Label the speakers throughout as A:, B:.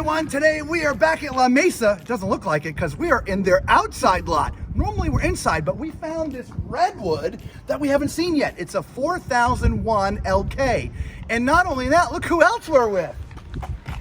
A: everyone. Today we are back at La Mesa. It doesn't look like it because we are in their outside lot. Normally we're inside, but we found this redwood that we haven't seen yet. It's a 4001 LK. And not only that, look who else we're with.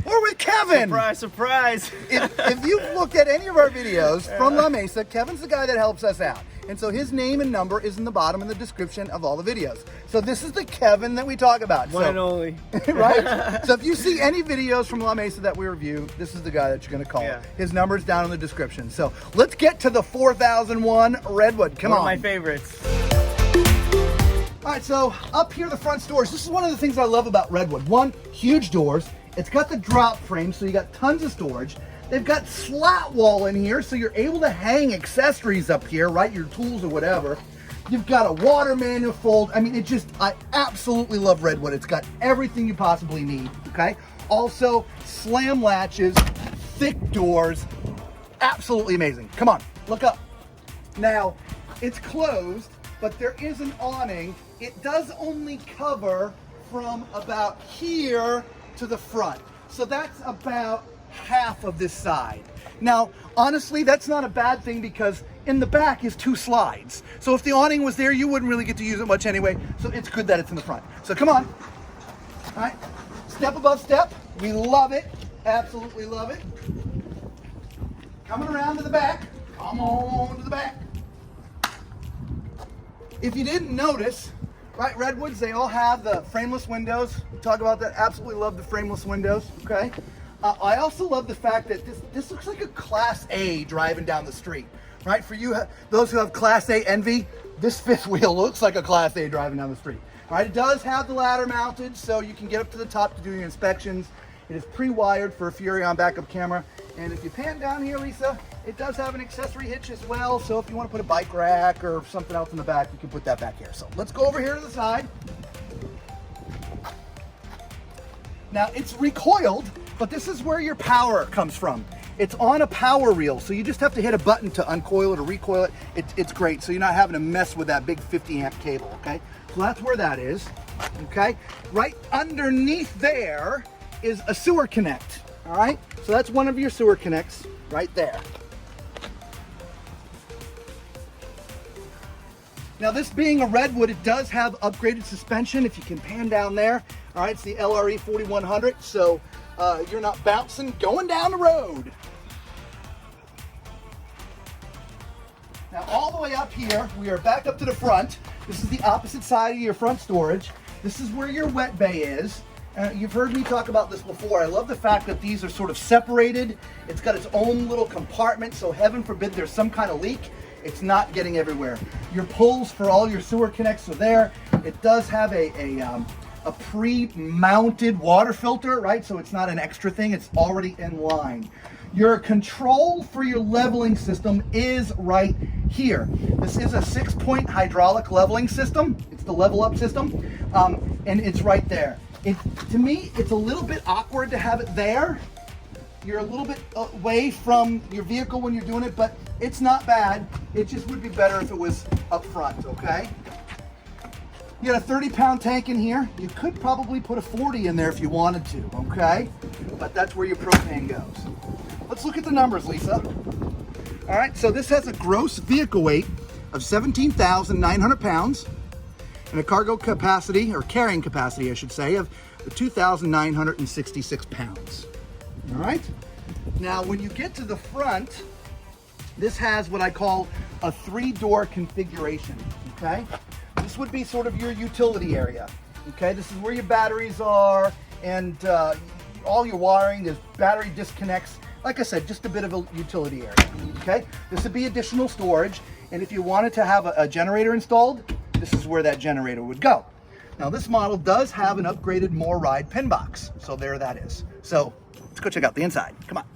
A: We're with Kevin.
B: Surprise, surprise.
A: If you've looked at any of our videos from La Mesa, Kevin's the guy that helps us out. And so his name and number is in the bottom in the description of all the videos. So this is the Kevin that we talk about.
B: One and only.
A: Right? So if you see any videos from La Mesa that we review, this is the guy that you're going to call.
B: Yeah.
A: His number's down in the description. So let's get to the 4001 Redwood. Come on.
B: One of my favorites.
A: All right, so up here, the front doors. This is one of the things I love about Redwood. One, huge doors. It's got the drop frame, so you got tons of storage. They've got slat wall in here, so you're able to hang accessories up here, right? Your tools or whatever. You've got a water manifold. I mean, I absolutely love Redwood. It's got everything you possibly need, okay? Also, slam latches, thick doors, absolutely amazing. Come on, look up. Now, it's closed, but there is an awning. It does only cover from about here to the front. So that's about half of this side. Now, honestly, that's not a bad thing because in the back is two slides. So if the awning was there, you wouldn't really get to use it much anyway. So it's good that it's in the front. So come on. All right. Step above step. We love it. Absolutely love it. Coming around to the back. Come on to the back. If you didn't notice, right, Redwoods, they all have the frameless windows. We talk about that. Absolutely love the frameless windows, okay? I also love the fact that this looks like a Class A driving down the street, right? For you, those who have Class A envy, this fifth wheel looks like a Class A driving down the street, right? It does have the ladder mounted, so you can get up to the top to do your inspections. It is pre-wired for a Furrion backup camera. And if you pan down here, Lisa, it does have an accessory hitch as well. So if you want to put a bike rack or something else in the back, you can put that back here. So let's go over here to the side. Now it's recoiled, but this is where your power comes from. It's on a power reel, so you just have to hit a button to uncoil it or recoil it. It's great, so you're not having to mess with that big 50 amp cable, okay? So that's where that is, okay? Right underneath there is a sewer connect, all right? So that's one of your sewer connects right there. Now this being a Redwood, it does have upgraded suspension. If you can pan down there, all right, it's the LRE 4100, so you're not bouncing going down the road. Now all the way up here, we are back up to the front. This is the opposite side of your front storage. This is where your wet bay is. You've heard me talk about this before. I love the fact that these are sort of separated. It's got its own little compartment, so heaven forbid there's some kind of leak, it's not getting everywhere. Your pulls for all your sewer connects are there. It does have a pre-mounted water filter, right? So it's not an extra thing, it's already in line. Your control for your leveling system is right here. This is a 6-point hydraulic leveling system. It's the level up system, and it's right there. To me, it's a little bit awkward to have it there. You're a little bit away from your vehicle when you're doing it, but it's not bad. It just would be better if it was up front, okay? You got a 30-pound tank in here. You could probably put a 40 in there if you wanted to, okay? But that's where your propane goes. Let's look at the numbers, Lisa. All right, so this has a gross vehicle weight of 17,900 pounds and a cargo capacity, or carrying capacity, I should say, of 2,966 pounds. All right? Now, when you get to the front, this has what I call a 3-door configuration, okay? This would be sort of your utility area, okay? This is where your batteries are and all your wiring. There's battery disconnects. Like I said, just a bit of a utility area, okay? This would be additional storage, and if you wanted to have a generator installed, this is where that generator would go. Now, this model does have an upgraded More Ride pin box, so there that is. So let's go check out the inside. Come on.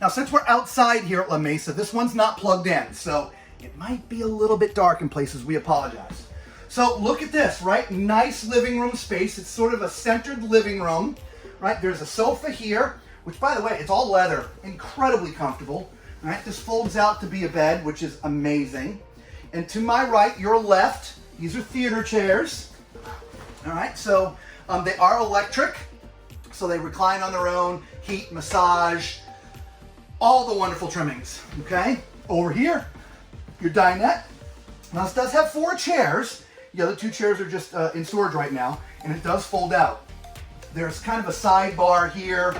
A: Now, since we're outside here at La Mesa, this one's not plugged in, so it might be a little bit dark in places. We apologize. So look at this, right? Nice living room space. It's sort of a centered living room, right? There's a sofa here, which, by the way, it's all leather, incredibly comfortable. All right, this folds out to be a bed, which is amazing. And to my right, your left, these are theater chairs. All right, so they are electric. so they recline on their own, heat, massage, all the wonderful trimmings, okay? Over here, your dinette. Now this does have 4 chairs. The other 2 chairs are just in storage right now, and it does fold out. There's kind of a sidebar here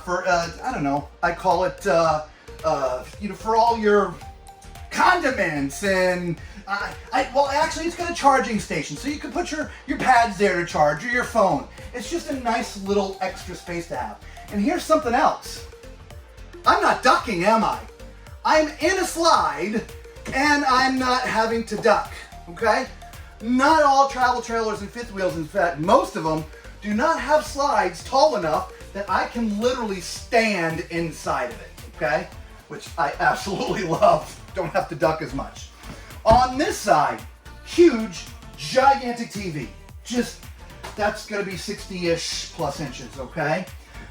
A: for, I don't know, I call it, you know, for all your condiments and, well, actually it's got a charging station, so you can put your pads there to charge, or your phone. It's just a nice little extra space to have. And here's something else. I'm not ducking, am I? I'm in a slide, and I'm not having to duck, okay? Not all travel trailers and fifth wheels, in fact, most of them do not have slides tall enough that I can literally stand inside of it, okay? Which I absolutely love. Don't have to duck as much. On this side, huge, gigantic TV. Just, that's gonna be 60-ish plus inches, okay?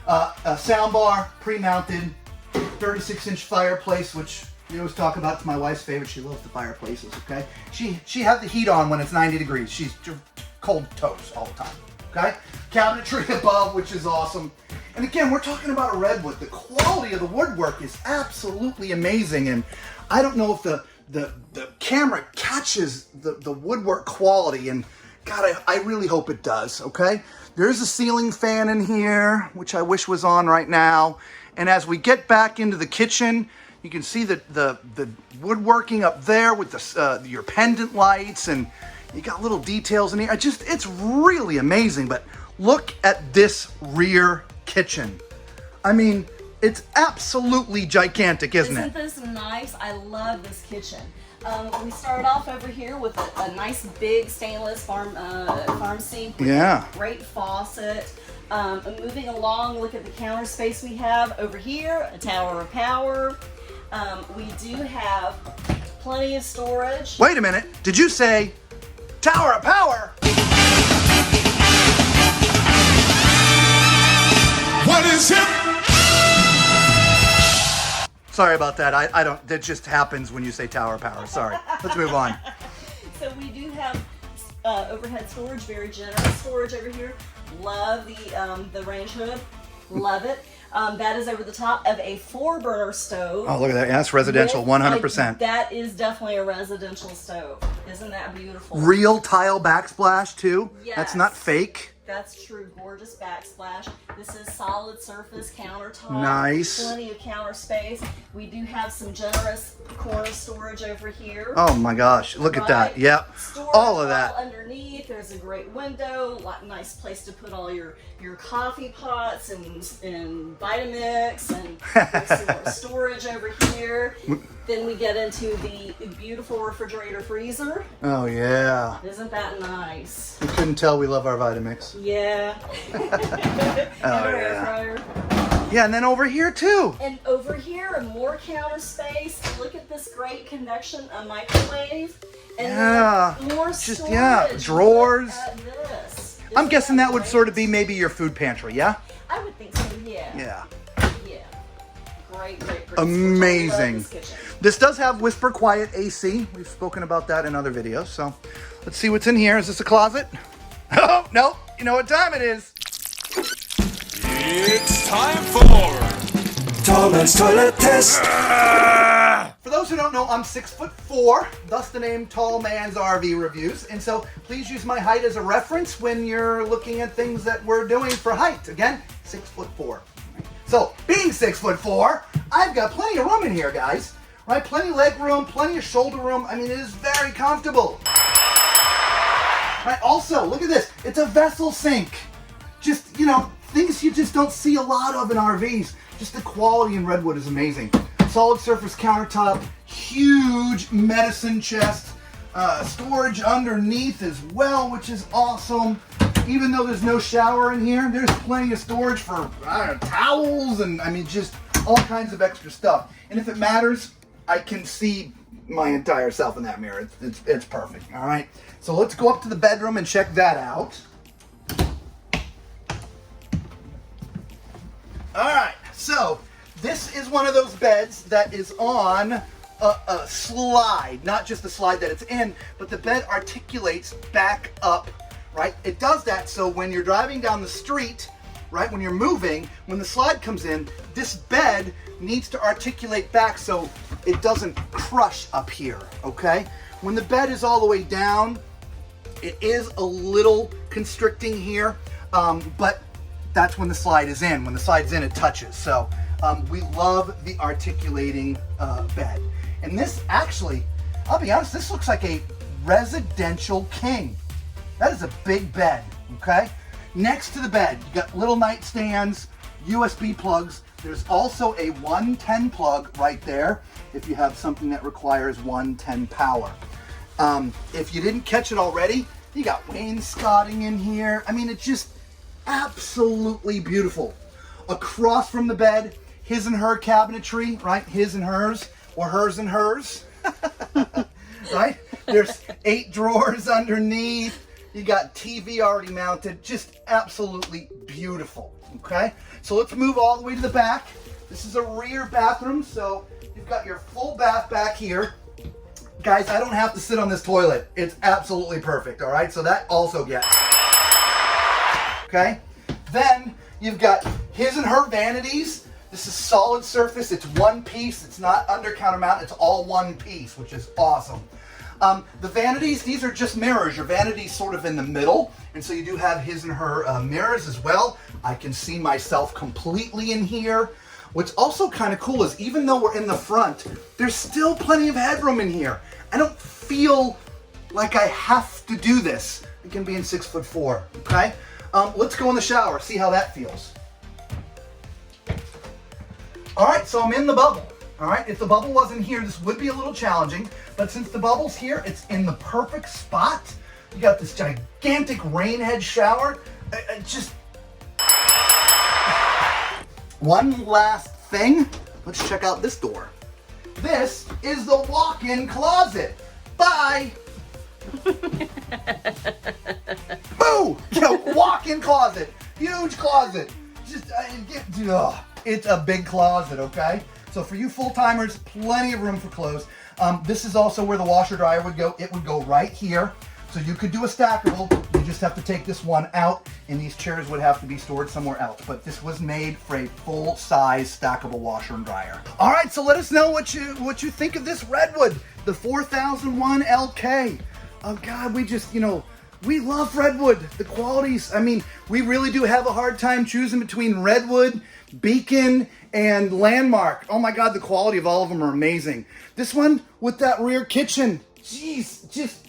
A: A sound bar, pre-mounted, 36-inch fireplace, which we always talk about. It's my wife's favorite. She loves the fireplaces, okay? She has the heat on when it's 90 degrees. She's cold toast all the time, okay? Cabinetry above, which is awesome. And again, we're talking about a redwood. The quality of the woodwork is absolutely amazing, and I don't know if the camera catches the woodwork quality, and God, I really hope it does, okay? There's a ceiling fan in here, which I wish was on right now. And as we get back into the kitchen, you can see the woodworking up there with your pendant lights, and you got little details in here. It's really amazing. But look at this rear kitchen. I mean, it's absolutely gigantic, isn't it?
B: Isn't this nice? I love this kitchen. We started off over here with a nice big stainless farm sink with a great faucet. Moving along, look at the counter space we have over here, a tower of power. We do have plenty of storage.
A: Wait a minute, did you say tower of power? What is it? Sorry about that. I don't, that just happens when you say tower of power. Sorry. Let's move on.
B: So we do have overhead storage, very generous storage over here. Love the range hood. Love it. That is over the top of a 4-burner stove.
A: Oh, look at that. Yeah, that's residential, 100%.
B: That is definitely a residential stove. Isn't that beautiful?
A: Real tile backsplash, too.
B: Yes.
A: That's not fake.
B: That's true. Gorgeous backsplash. This is solid surface countertop.
A: Nice.
B: Plenty of counter space. We do have some generous corner storage over here.
A: Oh my gosh. Look at that. Yep.
B: Storage
A: all of that.
B: Underneath, there's a great window. Nice place to put all your coffee pots and Vitamix, and there's some more storage over here. Then we get into the beautiful refrigerator freezer.
A: Oh yeah.
B: Isn't that nice?
A: You couldn't tell we love our Vitamix.
B: Yeah.
A: Yeah. Fryer. Yeah, and then over here too.
B: And over here, more counter space. Look at this great connection, a microwave. And more storage.
A: Drawers.
B: Look at this.
A: I'm guessing that would sort of be maybe your food pantry, yeah?
B: I would think so, yeah.
A: Yeah.
B: Yeah. Great.
A: Amazing. This does have whisper quiet AC. We've spoken about that in other videos. So let's see what's in here. Is this a closet? Oh, no. You know what time it is.
C: It's time for Tall Man's Toilet Test.
A: For those who don't know, I'm 6'4", thus the name Tall Man's RV Reviews. And so please use my height as a reference when you're looking at things that we're doing for height. Again, 6'4". So being 6'4", I've got plenty of room in here, guys. Right? Plenty of leg room, plenty of shoulder room. I mean, it is very comfortable. Right? Also, look at this. It's a vessel sink. Just, you know, things you just don't see a lot of in RVs. Just the quality in redwood is amazing. Solid surface countertop, huge medicine chest, storage underneath as well, which is awesome. Even though there's no shower in here, there's plenty of storage for, I don't know, towels and, I mean, just all kinds of extra stuff. And if it matters, I can see my entire self in that mirror. It's perfect, all right? So let's go up to the bedroom and check that out. All right, so this is one of those beds that is on a slide, not just the slide that it's in, but the bed articulates back up, right? It does that so when you're driving down the street right? When you're moving, when the slide comes in, this bed needs to articulate back so it doesn't crush up here, okay? When the bed is all the way down, it is a little constricting here, but that's when the slide is in. When the slide's in, it touches. So we love the articulating bed. And this actually, I'll be honest, this looks like a residential king. That is a big bed, okay? Next to the bed, you got little nightstands, USB plugs. There's also a 110 plug right there if you have something that requires 110 power. If you didn't catch it already, you got wainscoting in here. I mean, it's just absolutely beautiful. Across from the bed, his and her cabinetry, right? His and hers, or hers and hers, right? There's 8 drawers underneath. You got TV already mounted. Just absolutely beautiful, okay? So let's move all the way to the back. This is a rear bathroom, so you've got your full bath back here. Guys, I don't have to sit on this toilet. It's absolutely perfect, all right? So that also gets, okay? Then you've got his and her vanities. This is solid surface. It's one piece. It's not under countermount. It's all one piece, which is awesome. The vanities, these are just mirrors. Your vanity's sort of in the middle, and so you do have his and her mirrors as well. I can see myself completely in here. What's also kind of cool is even though we're in the front, there's still plenty of headroom in here. I don't feel like I have to do this. I can be in 6'4", okay? Let's go in the shower, see how that feels. All right, so I'm in the bubble. All right, if the bubble wasn't here, this would be a little challenging, but since the bubble's here, it's in the perfect spot. You got this gigantic rain head shower. Just one last thing. Let's check out this door. This is the walk-in closet. Bye. Boo! Walk-in closet. Huge closet. Just it's a big closet, okay? So for you full-timers, plenty of room for clothes. This is also where the washer dryer would go. It would go right here. So you could do a stackable. You just have to take this one out, and these chairs would have to be stored somewhere else. But this was made for a full-size stackable washer and dryer. All right, so let us know what you think of this Redwood, the 4001 LK. Oh God, we just, we love Redwood. The qualities, I mean, we really do have a hard time choosing between Redwood, Beacon, and Landmark. Oh my God, the quality of all of them are amazing. This one with that rear kitchen, geez, just,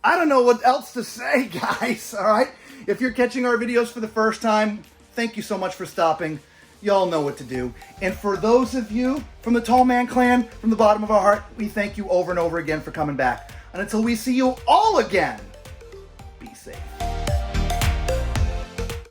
A: I don't know what else to say, guys, all right? If you're catching our videos for the first time, thank you so much for stopping. Y'all know what to do. And for those of you from the Tall Man Clan, from the bottom of our heart, we thank you over and over again for coming back. And until we see you all again,